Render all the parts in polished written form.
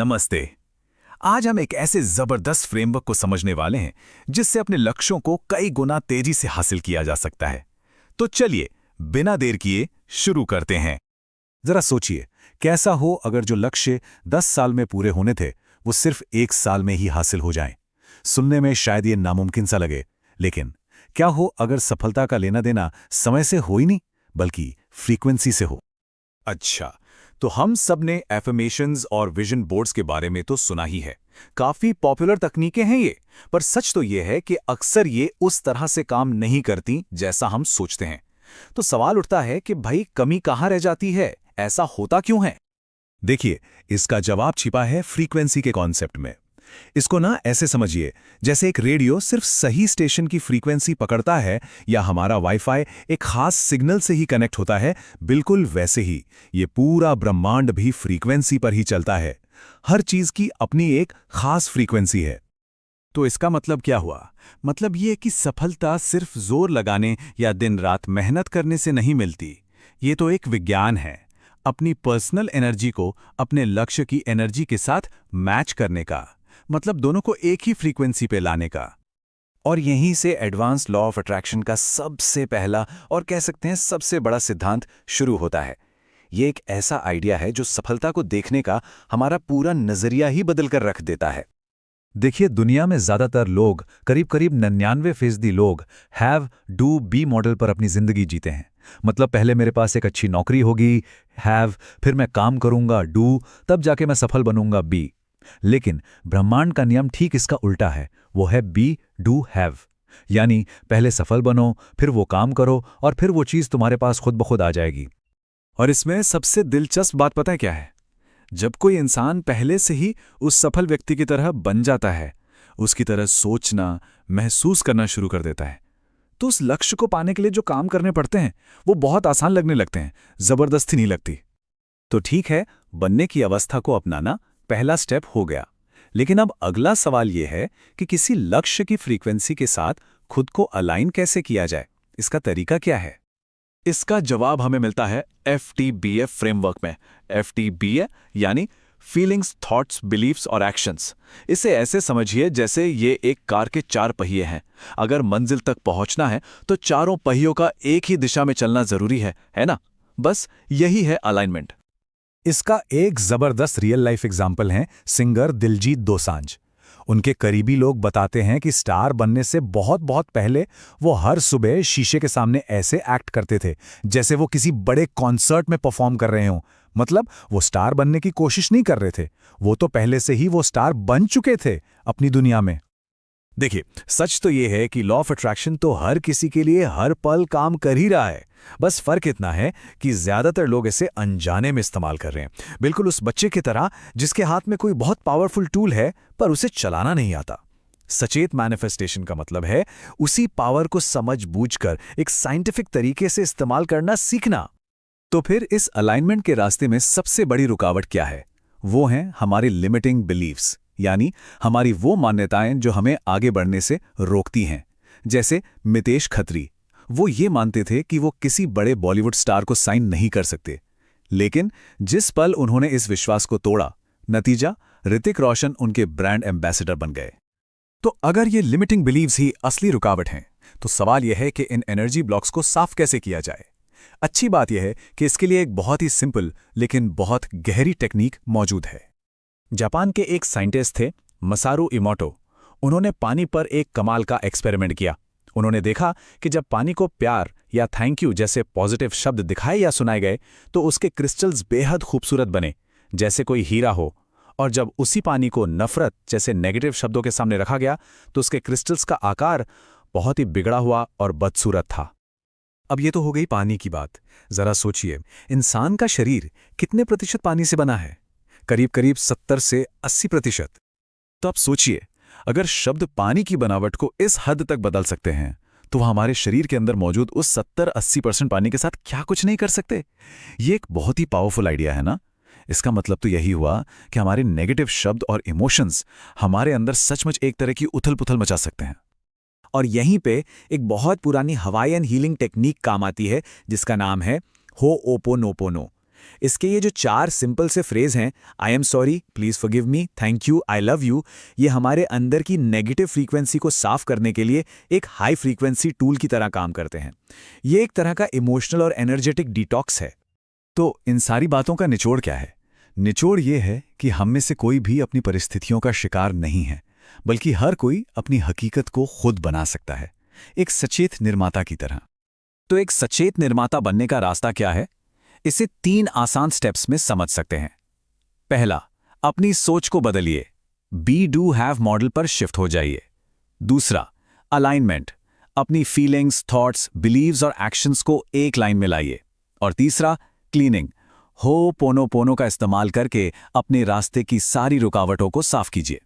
नमस्ते। आज हम एक ऐसे जबरदस्त फ्रेमवर्क को समझने वाले हैं जिससे अपने लक्ष्यों को कई गुना तेजी से हासिल किया जा सकता है। तो चलिए बिना देर किए शुरू करते हैं। जरा सोचिए, कैसा हो अगर जो लक्ष्य 10 साल में पूरे होने थे वो सिर्फ 1 साल में ही हासिल हो जाएं। सुनने में शायद ये नामुमकिन सा लगे, लेकिन क्या हो अगर सफलता का लेना देना समय से हो ही नहीं बल्कि फ्रीक्वेंसी से हो। अच्छा, तो हम सब ने एफर्मेशंस और विजन बोर्ड्स के बारे में तो सुना ही है। काफी पॉपुलर तकनीकें हैं ये, पर सच तो ये है कि अक्सर ये उस तरह से काम नहीं करती जैसा हम सोचते हैं। तो सवाल उठता है कि भाई कमी कहाँ रह जाती है, ऐसा होता क्यों है? देखिए, इसका जवाब छिपा है फ्रीक्वेंसी के कॉन्सेप्ट में। इसको ना ऐसे समझिए, जैसे एक रेडियो सिर्फ सही स्टेशन की फ्रीक्वेंसी पकड़ता है या हमारा वाईफाई एक खास सिग्नल से ही कनेक्ट होता है, बिल्कुल वैसे ही ये पूरा ब्रह्मांड भी फ्रीक्वेंसी पर ही चलता है। हर चीज की अपनी एक खास फ्रीक्वेंसी है। तो इसका मतलब क्या हुआ? मतलब ये कि सफलता सिर्फ जोर लगाने या दिन रात मेहनत करने से नहीं मिलती। ये तो एक विज्ञान है, अपनी पर्सनल एनर्जी को अपने लक्ष्य की एनर्जी के साथ मैच करने का, मतलब दोनों को एक ही फ्रीक्वेंसी पे लाने का। और यहीं से एडवांस लॉ ऑफ अट्रैक्शन का सबसे पहला और कह सकते हैं सबसे बड़ा सिद्धांत शुरू होता है। ये एक ऐसा आइडिया है जो सफलता को देखने का हमारा पूरा नजरिया ही बदल कर रख देता है। देखिए, दुनिया में ज्यादातर लोग, करीब करीब 99% लोग हैव डू बी मॉडल पर अपनी जिंदगी जीते हैं। मतलब पहले मेरे पास एक अच्छी नौकरी होगी, हैव, फिर मैं काम करूंगा, डू, तब जाके मैं सफल बनूंगा, बी। लेकिन ब्रह्मांड का नियम ठीक इसका उल्टा है, वो है बी डू हैव। यानी पहले सफल बनो, फिर वो काम करो और फिर वो चीज तुम्हारे पास खुद ब खुद आ जाएगी। और इसमें सबसे दिलचस्प बात पता है क्या है? जब कोई इंसान पहले से ही उस सफल व्यक्ति की तरह बन जाता है, उसकी तरह सोचना, महसूस करना शुरू कर देता है, तो उस लक्ष्य को पाने के लिए जो काम करने पड़ते हैं वो बहुत आसान लगने लगते हैं, जबरदस्ती नहीं लगती। तो ठीक है, बनने की अवस्था को अपनाना पहला स्टेप हो गया। लेकिन अब अगला सवाल यह है कि किसी लक्ष्य की फ्रीक्वेंसी के साथ खुद को अलाइन कैसे किया जाए? इसका तरीका क्या है? इसका जवाब हमें मिलता है FTBA फ्रेमवर्क में। FTBA यानी फीलिंग्स, थॉट्स, बिलीफ्स और एक्शंस। इसे ऐसे समझिए जैसे ये एक कार के 4 पहिए हैं। अगर मंजिल तक पहुंचना है तो चारों पहियों का एक ही दिशा में चलना जरूरी है ना? बस यही है अलाइनमेंट। इसका एक जबरदस्त रियल लाइफ एग्जाम्पल है सिंगर दिलजीत दोसांझ। उनके करीबी लोग बताते हैं कि स्टार बनने से बहुत बहुत पहले वो हर सुबह शीशे के सामने ऐसे एक्ट करते थे जैसे वो किसी बड़े कॉन्सर्ट में परफॉर्म कर रहे हों। मतलब वो स्टार बनने की कोशिश नहीं कर रहे थे, वो तो पहले से ही वो स्टार बन चुके थे अपनी दुनिया में। देखिए, सच तो ये है कि लॉ ऑफ अट्रैक्शन तो हर किसी के लिए हर पल काम कर ही रहा है। बस फर्क इतना है कि ज्यादातर लोग इसे अनजाने में इस्तेमाल कर रहे हैं, बिल्कुल उस बच्चे की तरह जिसके हाथ में कोई बहुत पावरफुल टूल है पर उसे चलाना नहीं आता। सचेत मैनिफेस्टेशन का मतलब है उसी पावर को समझ बूझकर एक साइंटिफिक तरीके से इस्तेमाल करना सीखना। तो फिर इस अलाइनमेंट के रास्ते में सबसे बड़ी रुकावट क्या है? वो हैं हमारी लिमिटिंग बिलीव्स, यानी हमारी वो मान्यताएं जो हमें आगे बढ़ने से रोकती हैं। जैसे मितेश खत्री, वो ये मानते थे कि वो किसी बड़े बॉलीवुड स्टार को साइन नहीं कर सकते, लेकिन जिस पल उन्होंने इस विश्वास को तोड़ा, नतीजा ऋतिक रोशन उनके ब्रांड एम्बेसडर बन गए। तो अगर ये लिमिटिंग बिलीव्स ही असली रुकावट हैं, तो सवाल यह है कि इन एनर्जी ब्लॉक्स को साफ कैसे किया जाए। अच्छी बात यह है कि इसके लिए एक बहुत ही सिंपल लेकिन बहुत गहरी टेक्निक मौजूद है। जापान के एक साइंटिस्ट थे मसारू इमोटो। उन्होंने पानी पर एक कमाल का एक्सपेरिमेंट किया। उन्होंने देखा कि जब पानी को प्यार या थैंक यू जैसे पॉजिटिव शब्द दिखाए या सुनाए गए तो उसके क्रिस्टल्स बेहद खूबसूरत बने, जैसे कोई हीरा हो। और जब उसी पानी को नफरत जैसे नेगेटिव शब्दों के सामने रखा गया तो उसके क्रिस्टल्स का आकार बहुत ही बिगड़ा हुआ और बदसूरत था। अब ये तो हो गई पानी की बात। जरा सोचिए, इंसान का शरीर कितने प्रतिशत पानी से बना है? करीब करीब 70 से 80%। तो अब सोचिए, अगर शब्द पानी की बनावट को इस हद तक बदल सकते हैं तो वह हमारे शरीर के अंदर मौजूद उस 70-80% पानी के साथ क्या कुछ नहीं कर सकते? ये एक बहुत ही पावरफुल आइडिया है ना? इसका मतलब तो यही हुआ कि हमारे नेगेटिव शब्द और इमोशंस हमारे अंदर सचमुच एक तरह की उथल-पुथल मचा सकते हैं। और यहीं पे एक बहुत पुरानी हवाईयन हीलिंग टेक्निक काम आती है जिसका नाम है होओपोनोपोनो। इसके ये जो 4 सिंपल से फ्रेज हैं, I am sorry, please forgive me, thank you, I love you, ये हमारे अंदर की नेगेटिव फ्रीक्वेंसी को साफ करने के लिए एक हाई फ्रीक्वेंसी टूल की तरह काम करते हैं। ये एक तरह का इमोशनल और एनर्जेटिक डिटॉक्स है। तो इन सारी बातों का निचोड़ क्या है? निचोड़ ये है कि हम में से कोई भी अपनी परिस्थितियों का शिकार नहीं है, बल्कि हर कोई अपनी हकीकत को खुद बना सकता है, एक सचेत निर्माता की तरह। तो एक सचेत निर्माता बनने का रास्ता क्या है? इसे 3 आसान स्टेप्स में समझ सकते हैं। पहला, अपनी सोच को बदलिए, बी डू हैव मॉडल पर शिफ्ट हो जाइए। दूसरा, अलाइनमेंट, अपनी फीलिंग्स, थॉट्स, बिलीव्स और एक्शंस को एक लाइन में लाइए। और तीसरा, क्लीनिंग, हो पोनो का इस्तेमाल करके अपने रास्ते की सारी रुकावटों को साफ कीजिए।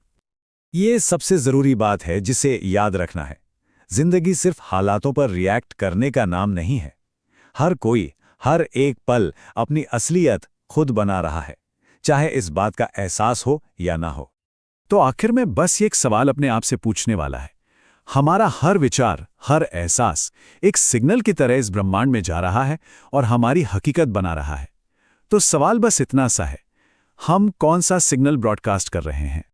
ये सबसे जरूरी बात है जिसे याद रखना है। जिंदगी सिर्फ हालातों पर रिएक्ट करने का नाम नहीं है। हर कोई हर एक पल अपनी असलियत खुद बना रहा है, चाहे इस बात का एहसास हो या ना हो। तो आखिर में बस ये एक सवाल अपने आप से पूछने वाला है, हमारा हर विचार, हर एहसास एक सिग्नल की तरह इस ब्रह्मांड में जा रहा है और हमारी हकीकत बना रहा है। तो सवाल बस इतना सा है, हम कौन सा सिग्नल ब्रॉडकास्ट कर रहे हैं?